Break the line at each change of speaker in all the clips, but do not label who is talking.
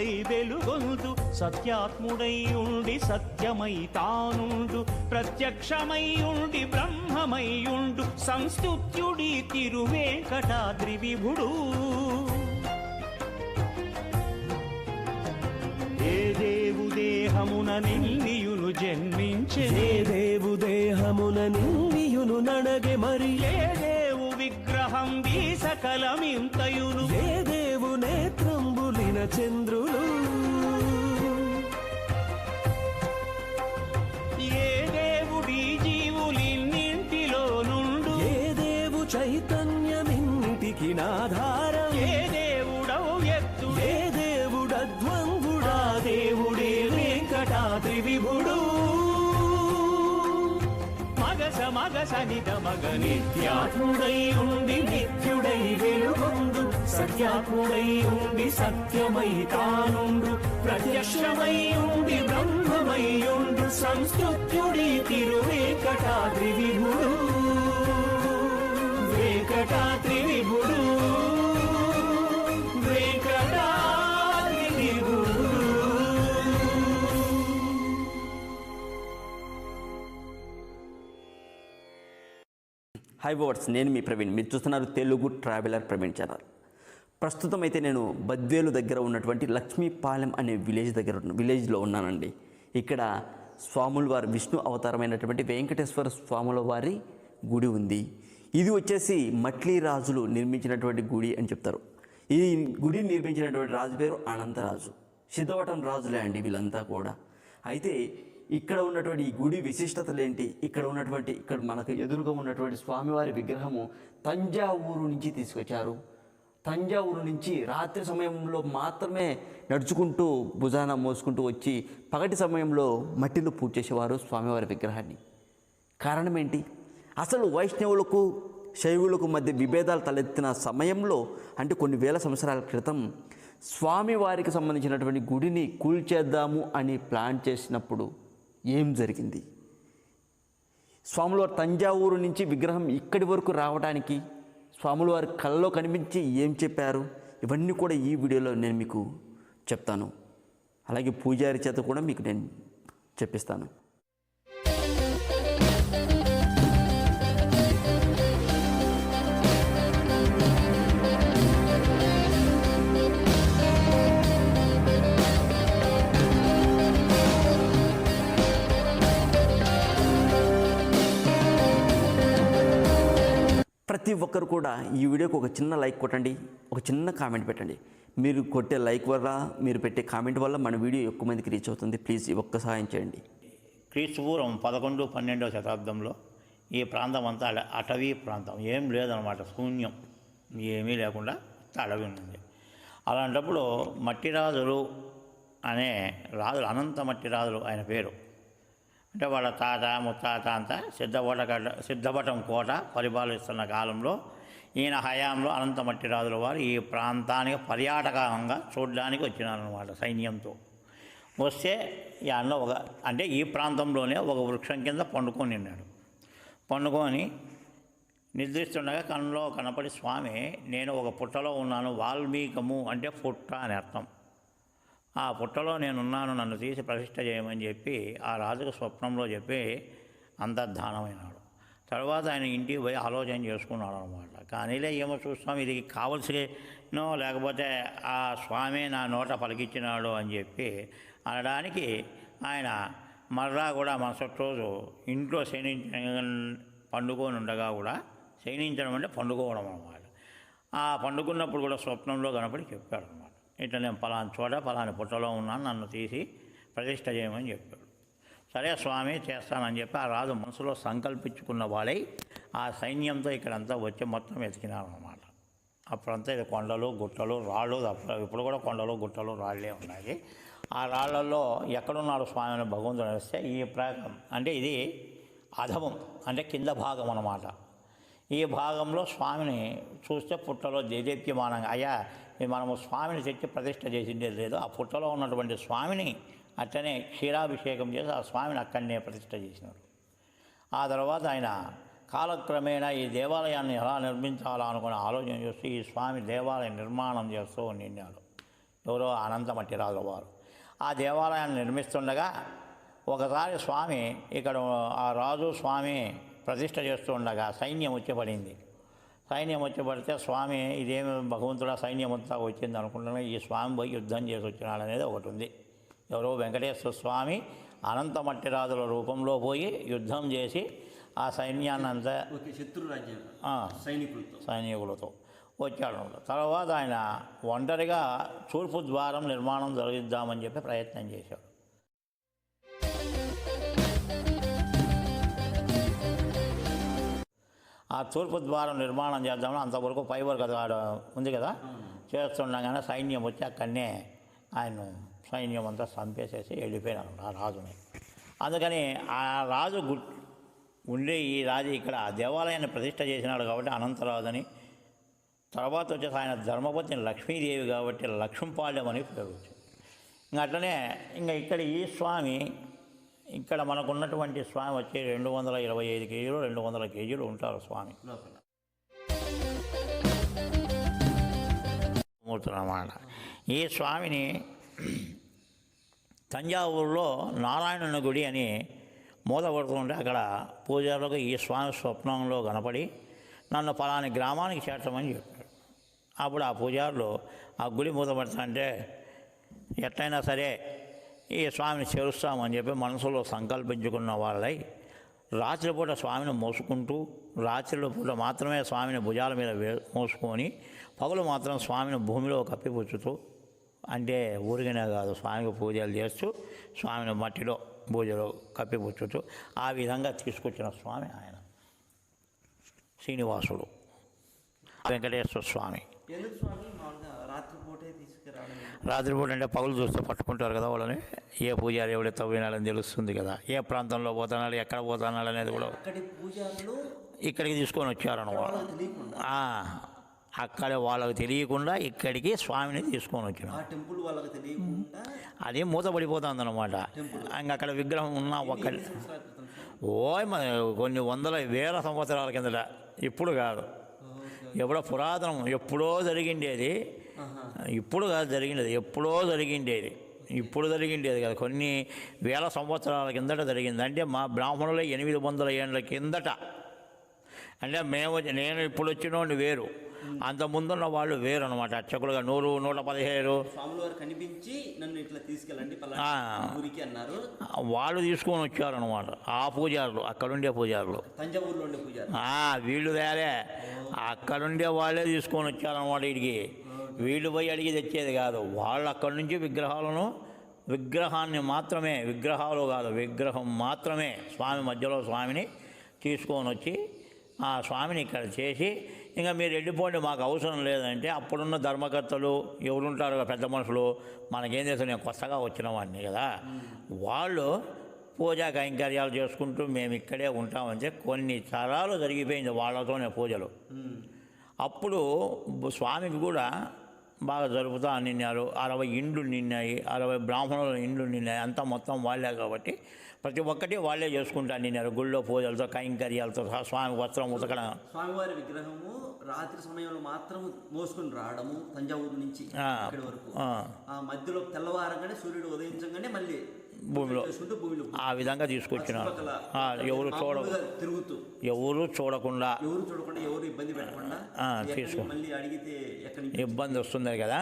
నిత్యుడై వెలుగొందు సత్యాత్ముడై ఉండి సత్యమై తానుండు ప్రత్యక్షమై ఉండి బ్రహ్మమై ఉండు సంస్తుత్యుడి తిరువేంకటాద్రి విభుడు. ఏ దేవు దేహమున నిన్నియును జన్మించే,
ఏ దేవు దేహమున నిన్నియును నడగే మరి,
ఏ దేవు విగ్రహం వీసకలమింతయును,
ఏ దేవు నేత్రంబులిన చంద్రులు,
ఏ దేవుడి జీవులిన్నింటిలో నుండు,
ఏ దేవు చైతన్యమిన్నిటికి నాధారం,
ఏ దేవుడవు ఎత్తుడు,
ఏ దేవుడద్వంగుడా,
దేవుడే వెంకటాద్రి విభుడు. మగస నిద మగ నిత్యాత్ముడై ఉండి నిత్యుడై వెలుగొందు సత్యాత్ముడై ఉండి సత్యమై తానుండు ప్రత్యక్షమై ఉండి బ్రహ్మమై ఉండు సంస్తుత్యుడి తిరువేంకటాద్రి విభుడు. వెంకటాద్రి విభుడు, వెంకటాద్రి విభుడు.
హాయ్ వర్డ్స్, నేను మీ ప్రవీణ్. మీరు చూస్తున్నారు తెలుగు ట్రావెలర్ ప్రవీణ్ ఛానల్. ప్రస్తుతం అయితే నేను బద్వేలు దగ్గర ఉన్నటువంటి లక్ష్మీపాలెం అనే విలేజ్లో ఉన్నానండి. ఇక్కడ స్వాముల వారి విష్ణు అవతారమైనటువంటి వెంకటేశ్వర స్వాముల వారి గుడి ఉంది. ఇది వచ్చేసి మట్లీ రాజులు నిర్మించినటువంటి గుడి అని చెప్తారు. ఈ గుడిని నిర్మించినటువంటి రాజు పేరు అనంతరాజు. సిద్ధవటం రాజులే అండి వీళ్ళంతా కూడా. అయితే ఇక్కడ ఉన్నటువంటి ఈ గుడి విశిష్టతలు ఏంటి, ఇక్కడ మనకు ఎదురుగా ఉన్నటువంటి స్వామివారి విగ్రహము తంజావూరు నుంచి తీసుకొచ్చారు. తంజావూరు నుంచి రాత్రి సమయంలో మాత్రమే నడుచుకుంటూ భుజాన మోసుకుంటూ వచ్చి పగటి సమయంలో మట్టిలో పూజ చేసేవారు స్వామివారి విగ్రహాన్ని. కారణం ఏంటి? అసలు వైష్ణవులకు శైవులకు మధ్య విభేదాలు తలెత్తిన సమయంలో, అంటే కొన్ని వేల సంవత్సరాల క్రితం స్వామివారికి సంబంధించినటువంటి గుడిని కూల్చేద్దాము అని ప్లాన్ చేసినప్పుడు ఏం జరిగింది? స్వాములవారు తంజావూరు నుంచి విగ్రహం ఇక్కడి వరకు రావడానికి స్వాములవారి కళ్ళలో కనిపించి ఏం చెప్పారు, ఇవన్నీ కూడా ఈ వీడియోలో నేను మీకు చెప్తాను. అలాగే పూజారి చేత కూడా మీకు నేను చెప్పిస్తాను. ప్రతి ఒక్కరు కూడా ఈ వీడియోకి ఒక చిన్న లైక్ కొట్టండి, ఒక చిన్న కామెంట్ పెట్టండి. మీరు కొట్టే లైక్ వల్ల, మీరు పెట్టే కామెంట్ వల్ల మన వీడియో ఎక్కువ మందికి రీచ్ అవుతుంది. ప్లీజ్ ఈ ఒక్క సహాయం చేయండి.
క్రీస్తుపూర్వం 11-12వ శతాబ్దంలో ఈ ప్రాంతం అంతా అటవీ ప్రాంతం, ఏం లేదనమాట, శూన్యం, ఏమీ లేకుండా అడవి ఉంది. అలాంటప్పుడు మట్టిరాజులు అనే రాజులు, అనంత మట్టిరాజులు ఆయన పేరు. అంటే వాళ్ళ తాత ముత్తాత అంతా సిద్ధవటం కోట పరిపాలిస్తున్న కాలంలో ఈయన హయాంలో అనంత మట్టిరాజుల వారు ఈ ప్రాంతానికి పర్యాటకంగా చూడడానికి వచ్చినారనమాట సైన్యంతో. వస్తే యాన్నో అంటే ఈ ప్రాంతంలోనే ఒక వృక్షం కింద పండుకొని నిద్రిస్తుండగా కళ్ళలో కనపడి, స్వామి నేను ఒక పుట్టలో ఉన్నాను, వాల్మీకము అంటే పుట్ట అని అర్థం, ఆ పుట్టలో నేనున్నాను, నన్ను తీసి ప్రతిష్ఠ చేయమని చెప్పి ఆ రాజుకు స్వప్నంలో చెప్పి అంతర్ధానమైనాడు. తర్వాత ఆయన ఇంటికి పోయి ఆలోచన చేసుకున్నాడు అనమాట. కానీలే ఏమో చూస్తాం, ఇది కావలసినో లేకపోతే ఆ స్వామి నా నోట పలికిచ్చినాడు అని చెప్పి అనడానికి ఆయన మర్రా కూడా మరుసటి రోజు ఇంట్లో పండుకొని ఉండగా కూడా, శయనించడం అంటే పండుకోవడం అన్నమాట. ఆ పండుకున్నప్పుడు కూడా స్వప్నంలో కనపడి చెప్పాడు అనమాట, ఇట్లా నేను పలాని చోట పలాని పుట్టలో ఉన్నాను, నన్ను తీసి ప్రతిష్ఠ చేయమని చెప్పాడు. సరే స్వామి చేస్తానని చెప్పి ఆ రాజు మనసులో సంకల్పించుకున్న వాడై ఆ సైన్యంతో ఇక్కడంతా వచ్చి మొత్తం వెతికినారు అన్నమాట. అప్పుడంతా ఇది కొండలు గుట్టలు రాళ్ళు, ఇప్పుడు కూడా కొండలు గుట్టలు రాళ్ళే ఉన్నాయి. ఆ రాళ్లలో ఎక్కడున్నాడు స్వామి అని భగవంతుడు వస్తే ఈ అంటే ఇది అధమం, అంటే కింద భాగం అన్నమాట. ఈ భాగంలో స్వామిని చూస్తే పుట్టలో దేదీప్యమానంగా, అయ్యా మనము స్వామిని తెచ్చి ప్రతిష్ఠ చేసిందే లేదు, ఆ పుట్టలో ఉన్నటువంటి స్వామిని అట్లనే క్షీరాభిషేకం చేసి ఆ స్వామిని అక్కడనే ప్రతిష్ఠ చేసినారు. ఆ తర్వాత ఆయన కాలక్రమేణా ఈ దేవాలయాన్ని ఎలా నిర్మించాలా అనుకుని ఆలోచన చేస్తూ ఈ స్వామి దేవాలయ నిర్మాణం చేస్తూ నిన్నాడు. ఎవరో అనంతమట్టి రాజుల వారు. ఆ దేవాలయాన్ని నిర్మిస్తుండగా ఒకసారి స్వామి ఇక్కడ ఆ రాజు స్వామి ప్రతిష్ట చేస్తూ ఉండగా సైన్యం వచ్చి పడింది. సైన్యం వచ్చి పడితే స్వామి ఇదేమి భగవంతుడా సైన్యం అంతా వచ్చింది అనుకుంటున్నా, ఈ స్వామి పోయి యుద్ధం చేసి వచ్చినాడు అనేది ఒకటి ఉంది. ఎవరో వెంకటేశ్వర స్వామి అనంతమట్టి రాజుల రూపంలో పోయి యుద్ధం చేసి ఆ సైన్యాన్ని అంతా
శత్రు రాజ్యం
సైనికులతో వచ్చాడు. తర్వాత ఆయన ఒంటరిగా తూర్పు ద్వారం నిర్మాణం జరిగిద్దామని చెప్పి ప్రయత్నం చేశాడు. ఆ తూర్పు ద్వారం నిర్మాణం చేద్దామని అంతవరకు పై వరకు అది ఉంది కదా, చేస్తుండగానే సైన్యం వచ్చి అక్కడనే ఆయన సైన్యం అంతా చంపేసేసి వెళ్ళిపోయినాడు ఆ రాజుని. అందుకని ఆ రాజు ఉండే ఈ రాజు ఇక్కడ దేవాలయాన్ని ప్రతిష్ట చేసినాడు కాబట్టి అనంతరాజు అని. తర్వాత వచ్చేసి ఆయన ధర్మపత్ని లక్ష్మీదేవి కాబట్టి లక్ష్మీపాళ్యం అని పేరు వచ్చింది. ఇంకా అట్లనే ఇంకా ఇక్కడ ఈ స్వామి ఇక్కడ మనకున్నటువంటి స్వామి వచ్చి 225 కేజీలు 200 కేజీలు ఉంటారు స్వామి మూర్తులు అన్నమాట. ఈ స్వామిని తంజావూరులో నారాయణుని గుడి అని మూతపడుతుంటే అక్కడ పూజారులకు ఈ స్వామి స్వప్నంలో కనపడి నన్ను పలాని గ్రామానికి చేర్చమని చెప్పాడు. అప్పుడు ఆ పూజారులు ఆ గుడి మూతపడుతుంటే ఎట్లయినా సరే ఈ స్వామిని చేరుస్తామని చెప్పి మనసులో సంకల్పించుకున్న వాళ్ళై రాత్రిపూట స్వామిని మోసుకుంటూ రాత్రిపూట మాత్రమే స్వామిని భుజాల మీద మోసుకొని పగులు మాత్రం స్వామిని భూమిలో కప్పిపుచ్చుతూ, అంటే ఊరికనే కాదు స్వామికి పూజలు చేస్తూ స్వామిని మట్టిలో పూజలో కప్పిపుచ్చుతూ ఆ విధంగా తీసుకొచ్చిన స్వామి ఆయన శ్రీనివాసుడు వెంకటేశ్వర స్వామి. రాత్రిపూట అంటే పగులు చూస్తే పట్టుకుంటారు కదా వాళ్ళని, ఏ పూజారి ఎవడే తవ్వినాడని తెలుస్తుంది కదా, ఏ ప్రాంతంలో పోతున్నాడు ఎక్కడ పోతున్నాడు అనేది కూడా ఇక్కడికి తీసుకొని వచ్చారన్నమాట. అక్కడ వాళ్ళకి తెలియకుండా ఇక్కడికి స్వామిని తీసుకొని వచ్చినాం. అది మూతపడిపోతుంది అనమాట. ఇంకా అక్కడ విగ్రహం ఉన్న ఒక్కటి కొన్ని వందల వేల సంవత్సరాల కిందట, ఇప్పుడు కాదు, ఎప్పుడో పురాతనం, ఎప్పుడో జరిగిండేది. ఇప్పుడు కాదు జరిగిండేది, ఎప్పుడో జరిగిండేది, ఇప్పుడు జరిగిండేది కాదు, కొన్ని వేల సంవత్సరాల కిందట జరిగింది. అంటే మా బ్రాహ్మణులే 800 ఏళ్ళ కిందట. అంటే నేను ఇప్పుడు వచ్చినోడిని వేరు, అంత ముందున్న వాళ్ళు వేరు అనమాట. అర్చకులుగా 100, 115
స్వామివారు కనిపించి నన్ను ఇట్లా తీసుకెళ్ళండి ఊరికి అన్నారు.
వాళ్ళు తీసుకొని వచ్చారనమాట. ఆ పూజారులు అక్కడుండే పూజారులు,
తంజావూరులో ఉండే పూజారు,
వీళ్ళు వేరే అక్కడుండే వాళ్ళే తీసుకొని వచ్చారనమాట. వీడికి వీళ్ళు పోయి అడిగి తెచ్చేది కాదు. వాళ్ళు అక్కడి నుంచి విగ్రహాన్ని మాత్రమే, విగ్రహాలు కాదు విగ్రహం మాత్రమే స్వామి మధ్యలో స్వామిని తీసుకొని వచ్చి ఆ స్వామిని ఇక్కడ చేసి ఇంకా మీరు వెళ్ళిపోండి మాకు అవసరం లేదంటే అప్పుడున్న ధర్మకర్తలు ఎవరుంటారు పెద్ద మనుషులు, మనకేం చేస్తాం, నేను కొత్తగా వచ్చిన వాడిని కదా, వాళ్ళు పూజా కైంకర్యాలు చేసుకుంటూ మేము ఇక్కడే ఉంటామంటే కొన్ని తరాలు జరిగిపోయింది వాళ్ళతోనే పూజలు. అప్పుడు స్వామికి కూడా బాగా జరుపుతా నిన్నారు. 60 ఇండ్లు నిన్నాయి, 60 బ్రాహ్మణుల ఇండ్లు నిన్నాయి. అంతా మొత్తం వాళ్ళే కాబట్టి ప్రతి ఒక్కటి వాళ్ళే చేసుకుంటా నిన్నారు. గుళ్ళో పూజలతో కైంకర్యాలతో స్వామి వస్త్రం ఉతకడం.
స్వామివారి విగ్రహము రాత్రి సమయంలో మాత్రం మోసుకుని రావడము తంజావూరు నుంచి ఇక్కడి వరకు, ఆ మధ్యలో తెల్లవారంగానే సూర్యుడు ఉదయించగానే మళ్ళీ భూమిలో
ఆ విధంగా తీసుకొచ్చినారు. ఎవరు
తిరుగుతూ
ఎవరు చూడకుండా
ఎవరు ఇబ్బంది పెట్టకుండా
తీసుకో,
మళ్ళీ అడిగితే
ఇబ్బంది వస్తుంది కదా,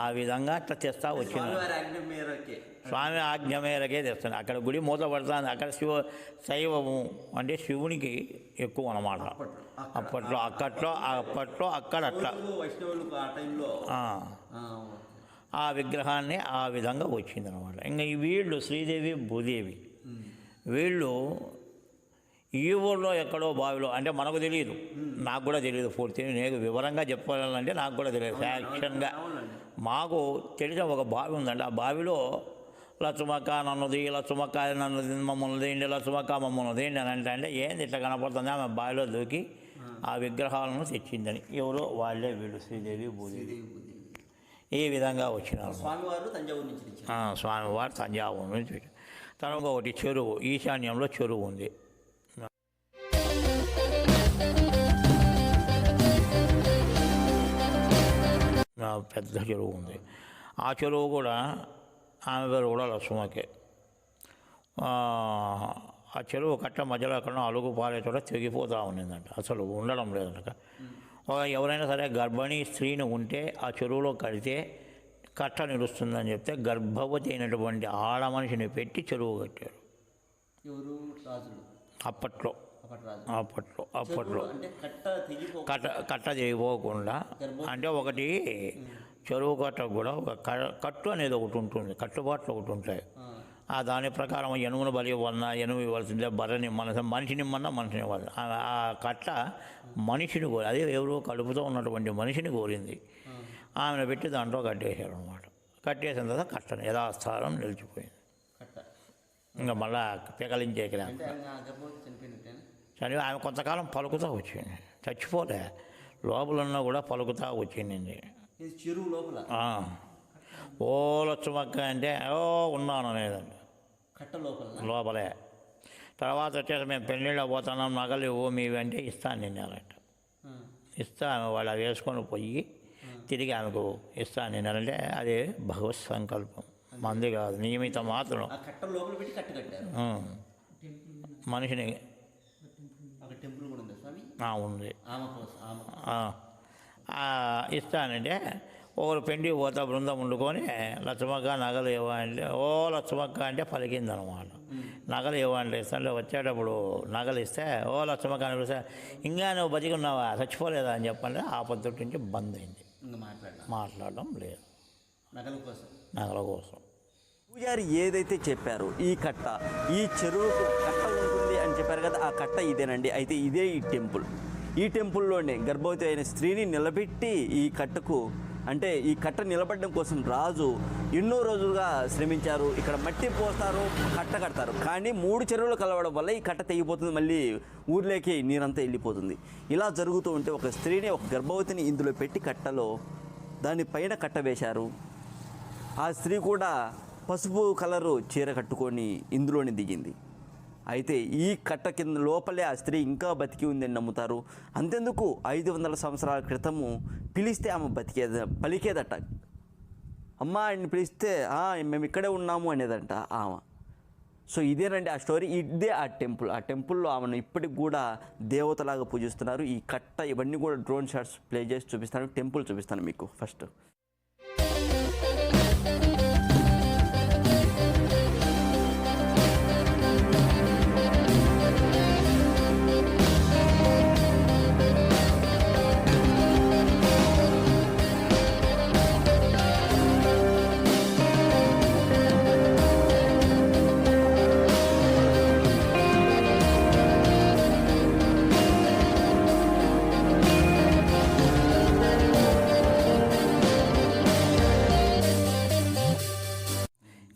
ఆ విధంగా అట్లా తెస్తా వచ్చిన స్వామి ఆజ్ఞ మేరకే తెస్తుంది. అక్కడ గుడి మూతపడుతుంది. అక్కడ శైవము అంటే శివునికి ఎక్కువ అన్నమాట. అప్పట్లో అక్కడ అట్లా ఆ విగ్రహాన్ని ఆ విధంగా వచ్చిందనమాట. ఇంకా వీళ్ళు శ్రీదేవి భూదేవి వీళ్ళు ఈ ఊళ్ళో ఎక్కడో బావిలో, అంటే మనకు తెలియదు, నాకు కూడా తెలియదు పూర్తిగా, నేను వివరంగా చెప్పాలంటే నాకు కూడా తెలియదు. ఫ్యాక్షన్గా మాకు తెలిసిన ఒక బావి ఉందండి. ఆ బావిలో లచ్చుమక్క నన్నుది, లచ్చుమక్క నన్ను మమ్మల్ని దేండి, లచ్చుమక్క మమ్మల్ని దేండి అని అంటే ఏంది ఇట్లా కనపడుతుంది, ఆమె బావిలో దూకి ఆ విగ్రహాలను తెచ్చిందని. ఎవరో వాళ్ళే వీళ్ళు శ్రీదేవి భూదేవి ఈ విధంగా వచ్చినారు.
స్వామివారు తంజావూరు నుంచి
స్వామివారు తంజావూరు నుంచి. తర్వాత ఒకటి చెరువు, ఈశాన్యంలో చెరువు ఉంది, పెద్ద చెరువు ఉంది. ఆ చెరువు కూడా ఆమె పేరు కూడా లక్ష్మకే. ఆ చెరువు కట్ట మధ్యలో ఎక్కడ అలుగు పారే చోట తెగిపోతూ ఉండిందంట, అసలు ఉండడం లేదంట. ఎవరైనా సరే గర్భిణీ స్త్రీని ఉంటే ఆ చెరువులో కడితే కట్ట నిలుస్తుందని చెప్తే గర్భవతి అయినటువంటి ఆడ మనిషిని పెట్టి చెరువు కట్టారు
ఎవరు రాజులు
అప్పట్లో.
అప్పటి రాజు
అప్పట్లో
అంటే కట్ట తెగిపో
కట్ట చేయకోకుండా, అంటే ఒకటి చెరువు కట్టకు కూడా ఒక కట్టు అనేది ఒకటి ఉంటుంది, కట్టుబాట్లు ఒకటి ఉంటాయి. ఆ దాని ప్రకారం ఎనుమును బలి ఇవ్వాలన్నా ఎనుము ఇవ్వాల్సిందే, బర్రెని మనిషిని ఇమ్మన్నా మనిషిని ఇవ్వాలి. ఆ కట్ట మనిషిని కోరి, అదే ఎవరో కడుపుతో ఉన్నటువంటి మనిషిని కోరింది. ఆమెను పెట్టి దాంట్లో కట్టేశారు అనమాట. కట్టేసిన తర్వాత కట్టను యథాస్థానం నిలిచిపోయింది. ఇంకా మళ్ళా పెకలించేకి చనిపోయి ఆమె కొంతకాలం పలుకుతూ వచ్చింది, చచ్చిపోలే, లోపల ఉన్నా కూడా పలుకుతూ వచ్చింది.
చెరువు లోపల
ఓ లక్ష్మక్క అంటే ఓ ఉన్నాను అనేదండి
కట్ట లోపల
లోపలే. తర్వాత వచ్చేసి మేము పెళ్ళిళ్ళ పోతున్నాం, నగలు ఇవ్వు మీవి అంటే ఇస్తాను నిన్నారంట. ఇస్తా ఆమె వాళ్ళు అవి వేసుకొని పోయి తిరిగి ఆమెకు ఇస్తాను నిన్నారంటే అది భగవత్ సంకల్పం, మంది కాదు, నియమిత మాత్రం.
కట్ట లోపల పెట్టి కట్ట కట్టారు
మనిషిని.
టెంపుల్ కూడా ఉంది స్వామి,
ఉంది.
ఆమె
ఇస్తానంటే ఒకరు పెండికి పోతా బృందం వండుకొని లక్ష్మక్క నగలు ఇవ్వండి, ఓ లక్ష్మక్క అంటే పలికిందనమాట. నగలు ఇవ్వండి ఇస్తాను. వచ్చేటప్పుడు నగలు ఇస్తే ఓ లక్ష్మక్క అని పిలిస్తే ఇంకా నువ్వు బతికి ఉన్నావా చచ్చిపోలేదా అని చెప్పండి. ఆ పద్ధతి నుంచి బంద్ అయింది, మాట్లాడడం లేదు నగల కోసం.
పూజారి ఏదైతే చెప్పారో ఈ కట్ట, ఈ చెరువుకు కట్ట ఉంటుంది అని చెప్పారు కదా, ఆ కట్ట ఇదేనండి. అయితే ఇదే ఈ టెంపుల్. ఈ టెంపుల్లోనే గర్భవతి అయిన స్త్రీని నిలబెట్టి ఈ కట్టకు, అంటే ఈ కట్ట నిలబడడం కోసం రాజు ఎన్నో రోజులుగా శ్రమించారు. ఇక్కడ మట్టి పోస్తారు, కట్ట కడతారు. కానీ 3 చెరువులు కలవడం వల్ల ఈ కట్ట తెగిపోతుంది, మళ్ళీ ఊర్లోకి నీరంతా వెళ్ళిపోతుంది. ఇలా జరుగుతూ ఉంటే ఒక స్త్రీని, ఒక గర్భవతిని ఇందులో పెట్టి కట్టలో దానిపైన కట్ట వేశారు. ఆ స్త్రీ కూడా పసుపు కలరు చీర కట్టుకొని ఇందులోని దిగింది. అయితే ఈ కట్ట కింద లోపలే ఆ స్త్రీ ఇంకా బతికి ఉందని నమ్ముతారు. అంతెందుకు 500 సంవత్సరాల క్రితము పిలిస్తే ఆమె పలికేదట. అమ్మ ఆయన్ని పిలిస్తే మేము ఇక్కడే ఉన్నాము అనేదంట ఆమె. సో ఇదేనండి ఆ స్టోరీ, ఇదే ఆ టెంపుల్. ఆ టెంపుల్లో ఆమెను ఇప్పటికి కూడా దేవతలాగా పూజిస్తున్నారు. ఈ కట్ట ఇవన్నీ కూడా డ్రోన్ షాట్స్ ప్లే చేసి చూపిస్తాను. టెంపుల్ చూపిస్తాను మీకు ఫస్ట్.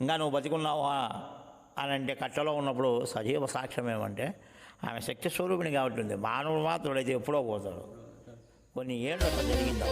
ఇంకా నువ్వు బతికున్నావా అని అంటే కట్టలో ఉన్నప్పుడు సజీవ సాక్ష్యం ఏమంటే ఆమె శక్తి స్వరూపిణి కాబట్టి ఉంది. మానవుడు మాత్రం అయితే ఎప్పుడో పోతాడు. కొన్ని ఏళ్ళు అట్లా జరిగింది.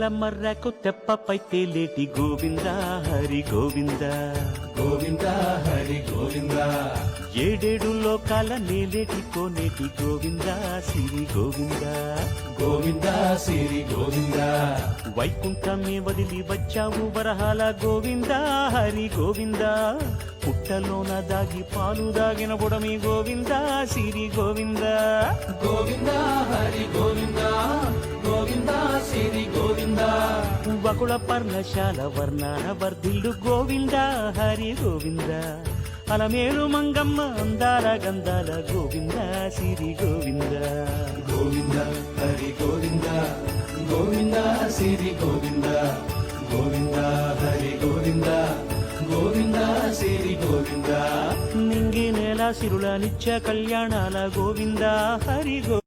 నల్ల మర్రకు తెప్పపై తేలేటి గోవింద హరి గోవింద
గోవింద హరి గోవింద
ఏడేడు లోకాల నేలేటి కోనేటి గోవింద సిరి గోవింద
గోవింద సిరి గోవింద
వైకుంఠమే వదిలి వచ్చావు వరహాల గోవింద హరి గోవింద పుట్టలోన దాగి పాలు దాగిన బుడమి గోవింద సిరి గోవింద
గోవింద హరి గోవింద గోవింద సిరి గోవింద
వకుళ పర్ణశాల వర్ణాన వర్ధిల్లు గోవింద హరి గోవింద అలమేలు మంగమ్మ అందాల గంధాల గోవింద సిరి గోవింద
గోవింద హరి గోవింద గోవింద సిరి గోవింద గోవింద హరి గోవింద గోవింద సిరి గోవింద
నింగి నేల సిరుల నిత్య కళ్యాణాల గోవింద హరి గో